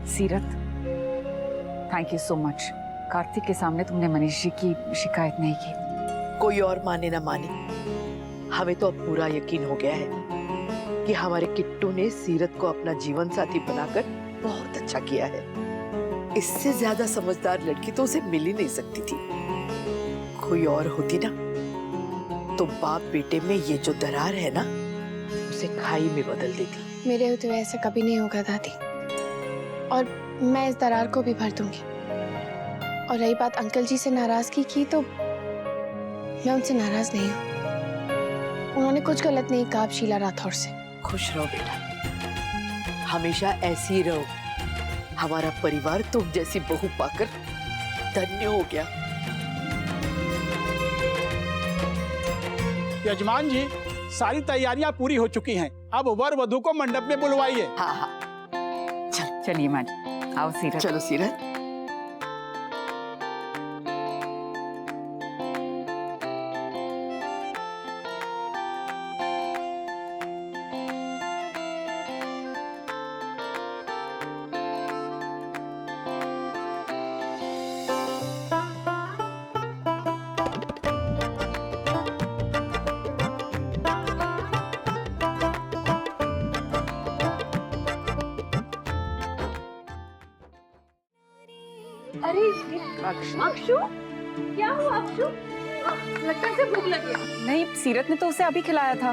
सीरत, thank you so much. Kartik के सामने तुमने मनीष जी की शिकायत नहीं की। कोई और माने ना माने, हमें तो अब पूरा यकीन हो गया है कि हमारे किट्टू ने सीरत को अपना जीवन साथी बनाकर बहुत अच्छा किया है। इससे ज्यादा समझदार लड़की तो उसे मिल ही नहीं सकती थी। कोई और होती ना तो बाप बेटे में ये जो दरार है ना, उसे खाई में बदल देती। मेरे होते हुए ऐसा कभी नहीं होगा दादी, और मैं इस दरार को भी भर दूंगी। और रही बात अंकल जी से नाराजगी की, तो मैं उनसे नाराज नहीं हूँ। उन्होंने कुछ गलत नहीं कहा शीला राठौर से। खुश रहो बेटा, हमेशा ऐसी ही रहो। हमारा परिवार तुम जैसी बहू पाकर धन्य हो गया। यजमान जी, सारी तैयारियां पूरी हो चुकी हैं। अब वर वधु को मंडप में बुलवाइए। हाँ हाँ, चलिए माँ जी, आओ सीरत। चलो सीरत। अरे अक्षु, क्या हुआ अक्षु? लगता है भूख लगी है। नहीं, सीरत ने तो उसे अभी खिलाया था।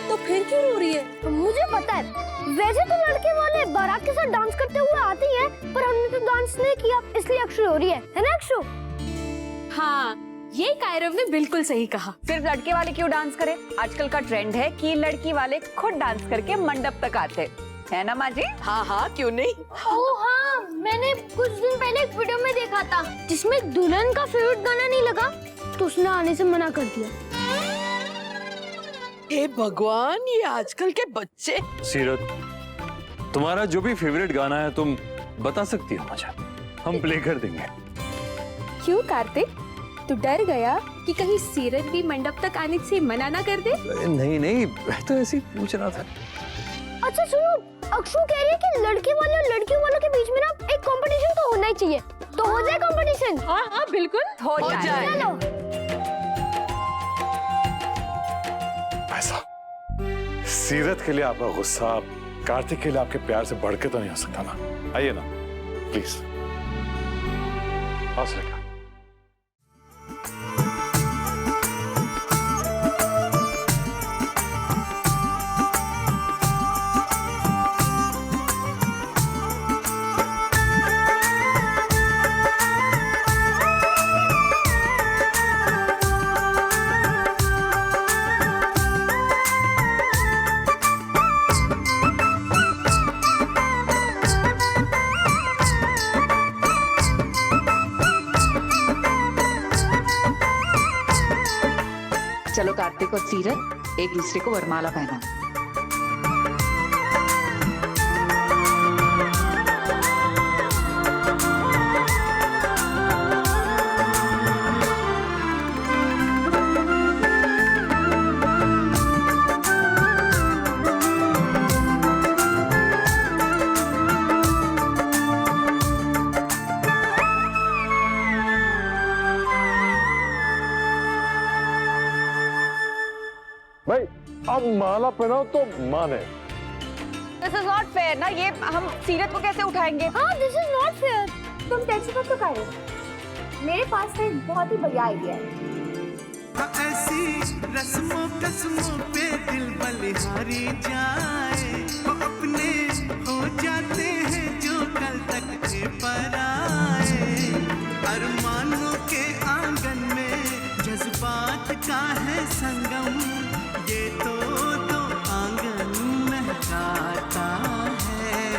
तो फिर क्यों रो रही है? मुझे पता है, वैसे तो लड़के वाले बारात के साथ डांस करते हुए आती हैं, पर हमने तो डांस नहीं किया, इसलिए अक्षु रो रही है ना अक्षु? हाँ, ये कायरव ने बिल्कुल सही कहा। सिर्फ लड़के वाले क्यों डांस करे? आजकल का ट्रेंड है कि लड़की वाले खुद डांस करके मंडप तक आते है ना माँ जी? हाँ हाँ, क्यों नहीं। ओह हाँ, मैंने कुछ दिन पहले एक वीडियो में देखा था जिसमें दुल्हन का फेवरेट गाना नहीं लगा तो उसने आने से मना कर दिया। हे भगवान, ये आजकल के बच्चे। सीरत, तुम्हारा जो भी फेवरेट गाना है तुम बता सकती हो मुझे, हम प्ले कर देंगे। क्यों कार्तिक, तू डर गया कि कहीं सीरत भी मंडप तक आने से मना ना कर दे? नहीं नहीं, मैं तो ऐसे ही पूछ रहा था। अच्छा सुनो, अक्षु कह रही है कि लड़के वाले और लड़कियों वालों के बीच में ना एक कंपटीशन तो होना ही चाहिए, तो हो जाए कंपटीशन? हाँ हाँ बिल्कुल हो जाए। चलो। ऐसा सीरत के लिए आपका गुस्सा कार्तिक के लिए आपके प्यार से बढ़ के तो नहीं हो सकता ना? आइए ना प्लीज, हौसले का। चलो कार्तिक और सीरत एक दूसरे को वरमाला पहना। भाई अब माला पहनाओ तो माने। This is not fair ना, ये हम सीरत को कैसे उठाएंगे? हाँ, दिस इज नॉट फेयर। तुम टेंशन मत करो, मेरे पास तो एक बहुत ही बढ़िया आइडिया है। ऐसी रस्मों कस्मों पे दिल बलिहारी जाए, वो अपने हो जाते हैं जो कल तक थे पराए। अरमानों के आंगन में जज्बात का है संगम, ये तो दो आंगन महकाता है।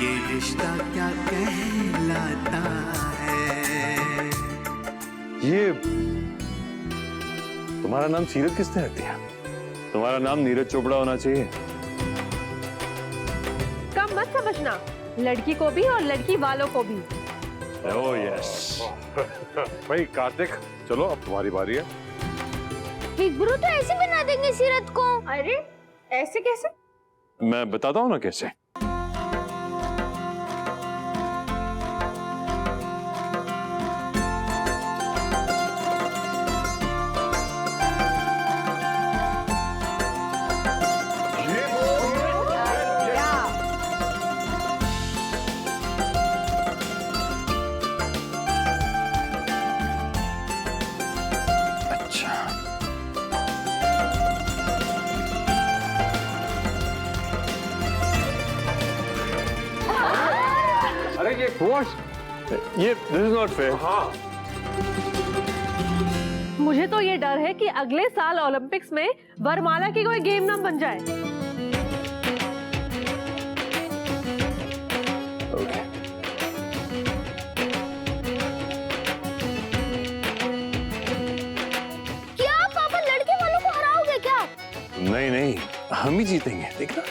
ये रिश्ता क्या कहलाता है? ये तुम्हारा नाम सीरत किसने रख दिया? तुम्हारा नाम नीरज चोपड़ा होना चाहिए। कम मत समझना, लड़की को भी और लड़की वालों को भी। Oh yes. भाई कार्तिक, चलो अब तुम्हारी बारी है। बिग ब्रो तो ऐसे बना देंगे सीरत को। अरे ऐसे कैसे? मैं बताता हूँ ना कैसे। ये दिस इज नॉट फेयर। मुझे तो ये डर है कि अगले साल ओलंपिक्स में वरमाला की कोई गेम ना बन जाए। ओके। क्या पापा लड़के वालों को हराओगे क्या? नहीं नहीं, हम ही जीतेंगे, देखना।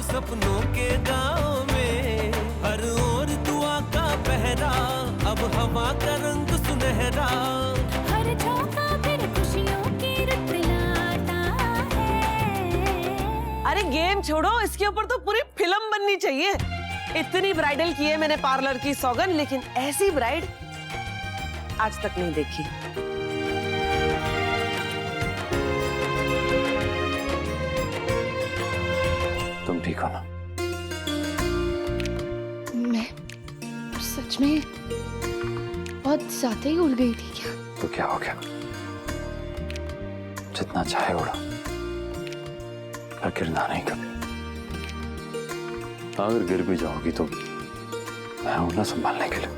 सपनों के गाँव में हर ओर दुआ का पहरा, अब हवा का रंग सुनहरा, हर झोंका फिर खुशियों की रुत लाता है। अरे गेम छोड़ो, इसके ऊपर तो पूरी फिल्म बननी चाहिए। इतनी ब्राइडल की है मैंने पार्लर की सौगन, लेकिन ऐसी ब्राइड आज तक नहीं देखी। तुम ठीक हो ना? मैं सच में बहुत ज्यादा ही उड़ गई थी क्या? तो क्या हो गया? जितना चाहे उड़ो, पर गिरना नहीं कभी। अगर गिर भी जाओगी तो मैं हूं ना संभालने के लिए।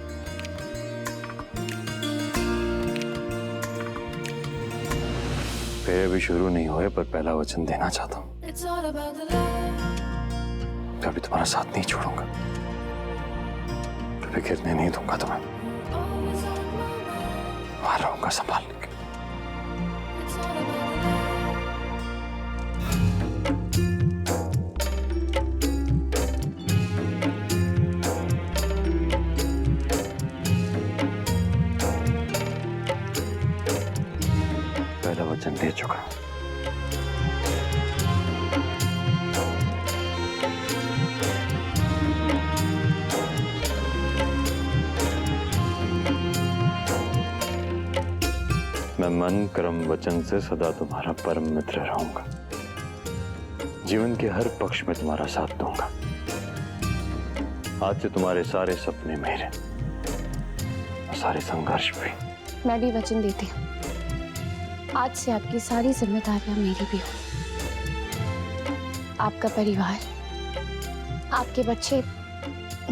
फेरे भी शुरू नहीं हुए, पर पहला वचन देना चाहता हूं, कभी तुम्हारा साथ नहीं छोड़ूंगा, कभी गिरने नहीं दूंगा तुम्हें, वहां रहूंगा संभालने के। पहला वचन दे चुका। मैं मन कर्म वचन से सदा तुम्हारा परम मित्र रहूंगा, जीवन के हर पक्ष में तुम्हारा साथ दूंगा। आज से तुम्हारे सारे सपने मेरे, सारे संघर्ष भी। मैं भी वचन देती हूँ, आज से आपकी सारी जिम्मेदारियां मेरी भी हो। आपका परिवार, आपके बच्चे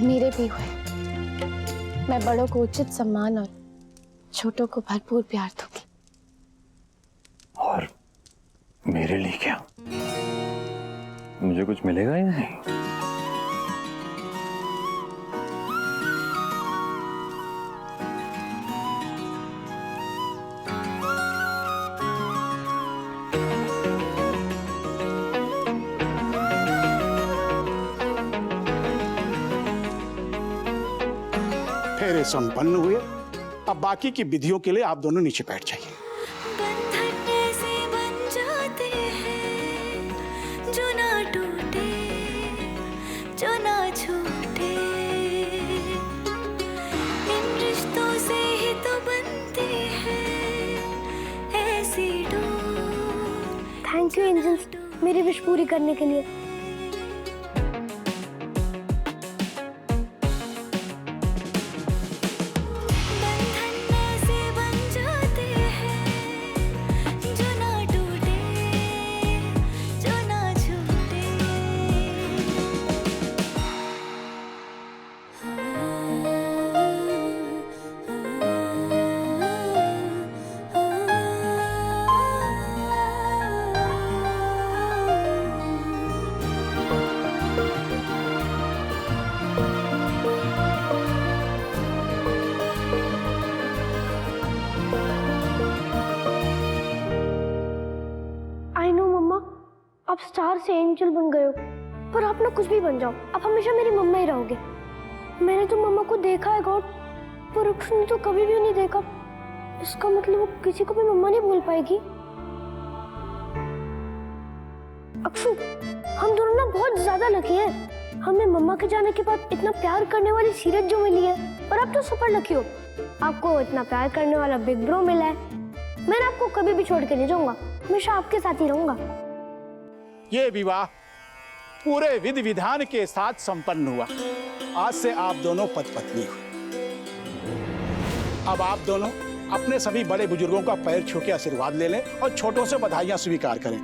मेरे भी हुए। मैं बड़ों को उचित सम्मान और छोटों को भरपूर प्यार दूंगी। और मेरे लिए क्या? मुझे कुछ मिलेगा या नहीं? फेरे संपन्न हुए। अब बाकी की विधियों के लिए आप दोनों नीचे बैठ जाइए। बंधन ऐसे बन जाते हैं जो ना टूटे, जो ना छूटे। इन रिश्तों से ही तो बनती है ऐसी डोर। थैंक यू एंजल्स, मेरी विश पूरी करने के लिए। स्टार से एंजल बन गए हो, पर आप ना कुछ भी बन जाओ, आप हमेशा मेरी मम्मा ही रहोगे। मैंने तो मम्मा को देखा है गॉड, पर अक्षु ने तो कभी भी नहीं देखा। इसका मतलब वो किसी को भी मम्मा नहीं बोल पाएगी। अक्षु, हम दोनों ना बहुत ज्यादा लकी हैं। हमें मम्मा के जाने के बाद इतना प्यार करने वाली सीरत जो मिली है, और आप तो सुपर लकी हो, आपको इतना प्यार करने वाला बिग ब्रो मिला है। मैं आपको कभी भी छोड़ के नहीं जाऊंगा, हमेशा आपके साथ ही रहूंगा। ये विवाह पूरे विधि विधान के साथ संपन्न हुआ। आज से आप दोनों पति पत्नी हो। अब आप दोनों अपने सभी बड़े बुजुर्गों का पैर छू के आशीर्वाद ले लें और छोटों से बधाइयां स्वीकार करें।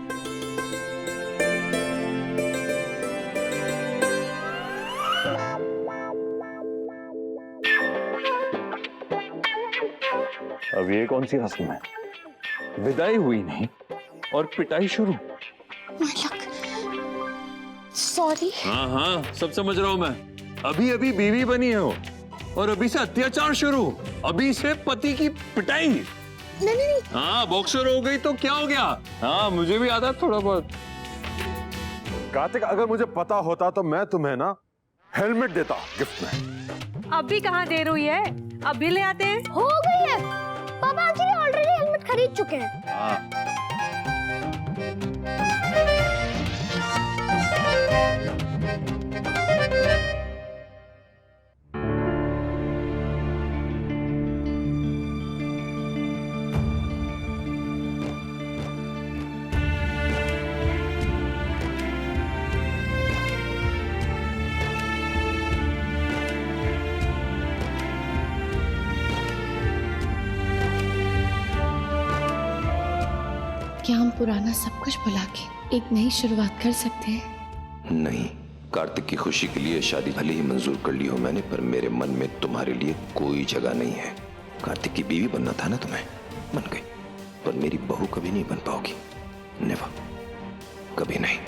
अब ये कौन सी रस्म है? विदाई हुई नहीं और पिटाई शुरू। सॉरी। हाँ हाँ, सब समझ रहा हूँ मैं। अभी अभी बीवी बनी हो और अभी से अत्याचार शुरू, अभी से पति की पिटाई। नहीं। हाँ, बॉक्सर हो गई तो क्या हो गया? हाँ, मुझे भी आता थोड़ा बहुत। कार्तिक, अगर मुझे पता होता तो मैं तुम्हें ना हेलमेट देता गिफ्ट में। अभी कहाँ देर हुई है, अभी ले आते हैं। हो गई है, पापा आखिर ऑलरेडी हेलमेट खरीद चुके हैं। हाँ। क्या हम पुराना सब कुछ भुला के एक नई शुरुआत कर सकते हैं? नहीं, कार्तिक की खुशी के लिए शादी भले ही मंजूर कर ली हो मैंने, पर मेरे मन में तुम्हारे लिए कोई जगह नहीं है। कार्तिक की बीवी बनना था ना तुम्हें, बन गई, पर मेरी बहू कभी नहीं बन पाओगी। नेवर, कभी नहीं।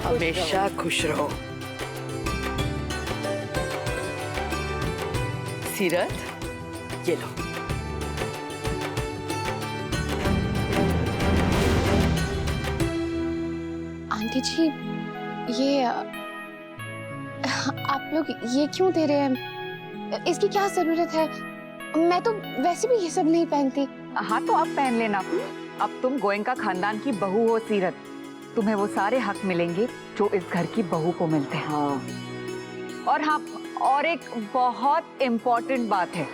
हमेशा खुश रहो। सीरत, ये लो। आंटी जी, ये आप लोग ये क्यों दे रहे हैं? इसकी क्या जरूरत है? मैं तो वैसे भी ये सब नहीं पहनती। हाँ तो अब पहन लेना। अब तुम गोयनका खानदान की बहू हो सीरत, तुम्हें वो सारे हक मिलेंगे जो इस घर की बहू को मिलते हैं। हाँ। और हाँ, और एक बहुत इम्पोर्टेंट बात है,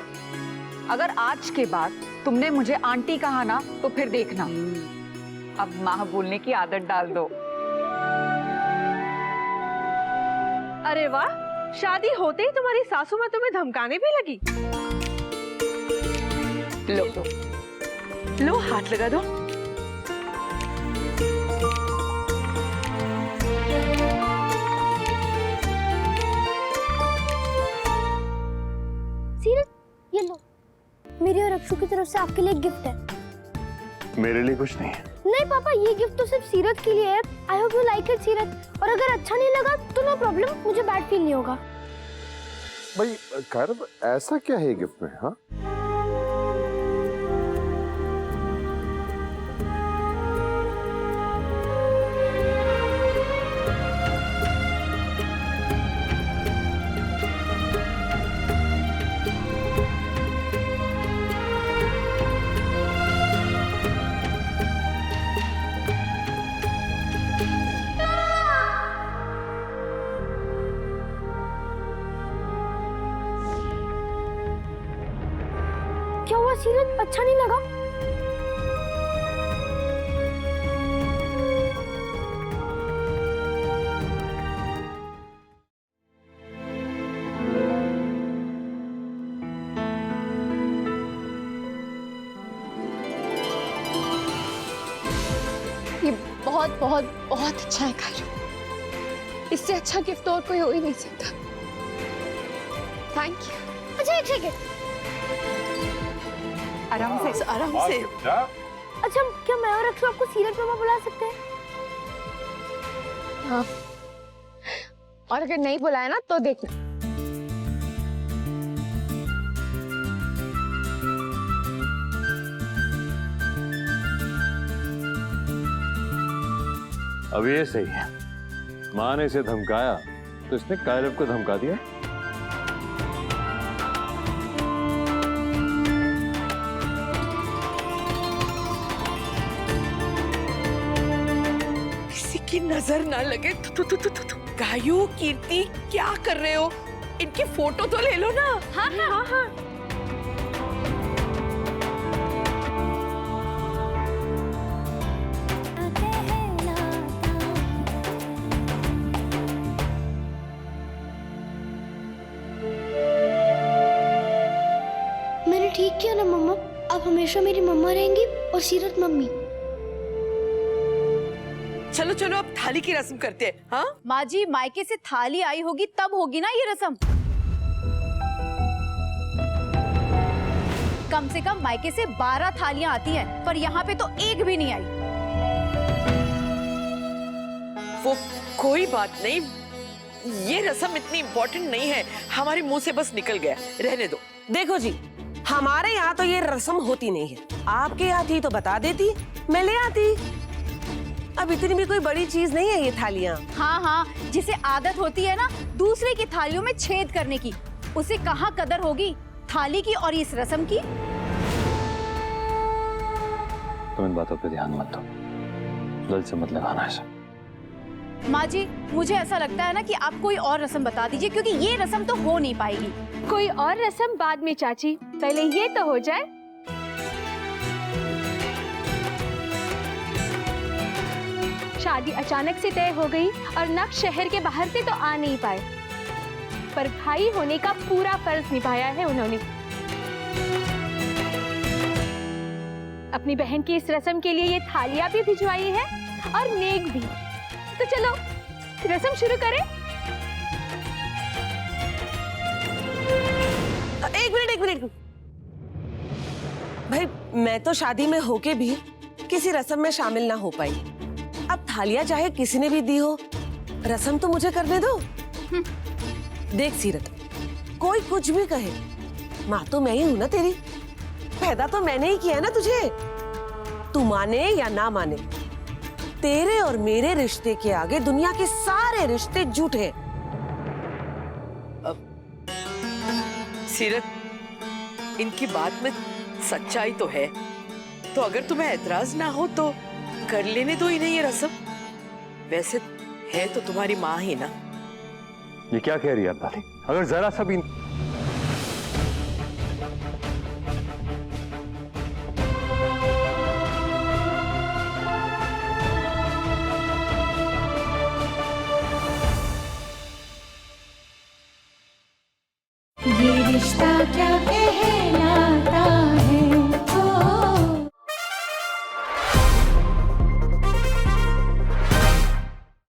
अगर आज के बाद तुमने मुझे आंटी कहा ना तो फिर देखना, अब माँ बोलने की आदत डाल दो। अरे वाह, शादी होते ही तुम्हारी सासू माँ तुम्हें धमकाने भी लगी। लो हाथ लगा दो। सीरत, ये लो, मेरी और अक्षु की तरफ से आपके लिए गिफ्ट है। मेरे लिए कुछ नहीं है। नहीं पापा, ये गिफ्ट तो सिर्फ सीरत के लिए है। I hope you like it सीरत, और अगर अच्छा नहीं लगा तो नो प्रॉब्लम, मुझे बैड फील नहीं होगा। भाई खैर, ऐसा क्या है गिफ्ट में? हाँ, क्या हुआ सीरत, अच्छा नहीं लगा? ये बहुत बहुत बहुत अच्छा है काजू, इससे अच्छा गिफ्ट और कोई हो ही नहीं सकता। Thank you. अच्छा ठीक है, आराम से। अच्छा क्या मैं और अक्षु आपको सीरत मामा बुला सकते हैं? और अगर नहीं बुलाया ना तो देखना। अब ये सही है, माँ ने इसे धमकाया तो इसने कायरव को धमका दिया। किसी की नजर ना लगे। गायू, कीर्ति, क्या कर रहे हो? इनकी फोटो तो ले लो ना। हाँ हाँ हाँ हाँ। मैंने ठीक किया ना मम्मा? अब हमेशा मेरी मम्मा रहेंगी और सीरत मम्मी। चलो चलो अब थाली की रस्म करते हैं। हाँ माँ जी, मायके से थाली आई होगी तब होगी ना ये रस्म। कम से कम मायके से 12 थालियां आती हैं, पर यहाँ पे तो एक भी नहीं आई। वो कोई बात नहीं, ये रस्म इतनी इम्पोर्टेंट नहीं है, हमारे मुंह से बस निकल गया, रहने दो। देखो जी, हमारे यहाँ तो ये रस्म होती नहीं है। आपके यहाँ थी तो बता देती, मैं ले आती। अब इतनी भी कोई बड़ी चीज नहीं है ये थालियाँ। हाँ हाँ, जिसे आदत होती है ना दूसरे की थालियों में छेद करने की, उसे कहाँ कदर होगी थाली की और इस रस्म की। तुम इन बातों पे ध्यान मत दो, दिल से मत लगाना ऐसा। माँ जी, मुझे ऐसा लगता है ना कि आप कोई और रस्म बता दीजिए, क्योंकि ये रस्म तो हो नहीं पाएगी। कोई और रस्म बाद में चाची, पहले ये तो हो जाए। शादी अचानक से तय हो गई और नक्श शहर के बाहर से तो आ नहीं पाए, पर भाई होने का पूरा फर्ज निभाया है उन्होंने। अपनी बहन की इस रस्म के लिए ये थालियां भी भिजवाई है और नेक भी। तो चलो रस्म शुरू करें। एक मिनट भाई, मैं तो शादी में होके भी किसी रस्म में शामिल ना हो पाई। अब थालियां चाहे किसी ने भी दी हो, रस्म तो मुझे करने दो। देख सीरत, कोई कुछ भी कहे, माँ तो मैं ही हूं ना तेरी। पैदा तो मैंने ही किया है ना तुझे। तू माने या ना माने, तेरे और मेरे रिश्ते के आगे दुनिया के सारे रिश्ते झूठे। सीरत, इनकी बात में सच्चाई तो है, तो अगर तुम्हें एतराज ना हो तो कर लेने दो इन्हें ये रस्म। वैसे है तो तुम्हारी माँ ही ना। ये क्या कह रही है आप दादी? अगर जरा सा भी